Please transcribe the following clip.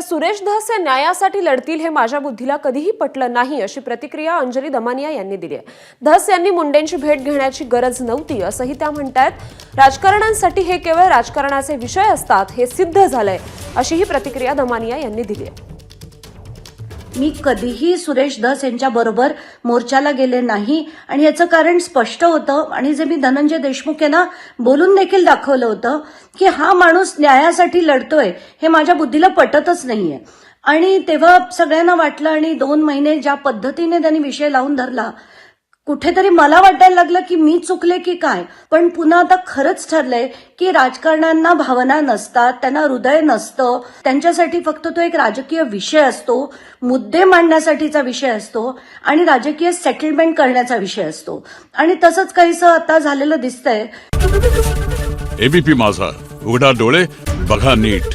सुरेश धस हे न्यायासाठी लढतील हे माझ्या बुद्धीला कधीही पटलं नाही, अशी प्रतिक्रिया अंजली दमानिया यांनी दिली आहे. धस यांनी मुंडेंची भेट घेण्याची गरज नव्हती असंही त्या म्हणतात. राजकारण्यांसाठी हे केवळ राजकारणाचे विषय असतात हे सिद्ध झालंय, अशीही प्रतिक्रिया दमानिया यांनी दिली आहे. मी कधीही सुरेश धस यांच्या बरोबर मोर्चाला गेले नाही आणि याचं कारण स्पष्ट होतं. आणि जे मी धनंजय देशमुख यांना बोलून देखील दाखवलं होतं की हा माणूस न्यायासाठी लढतोय हे माझ्या बुद्धीला पटतच नाहीये. आणि तेव्हा सगळ्यांना वाटलं आणि 2 महिने ज्या पद्धतीने त्यांनी विषय लावून धरला, कुठेतरी मला वाटायला लागलं की मी चुकले की काय. पण पुन्हा आता खरंच ठरलंय की राजकारण्यांना भावना नसतात, त्यांना हृदय नसतं, त्यांच्यासाठी फक्त तो एक राजकीय विषय असतो, मुद्दे मांडण्यासाठीचा विषय असतो आणि राजकीय सेटलमेंट करण्याचा विषय असतो. आणि तसंच काहीसं आता झालेलं दिसतंय. एबीपी माझा, उघडा डोळे बघा नीट.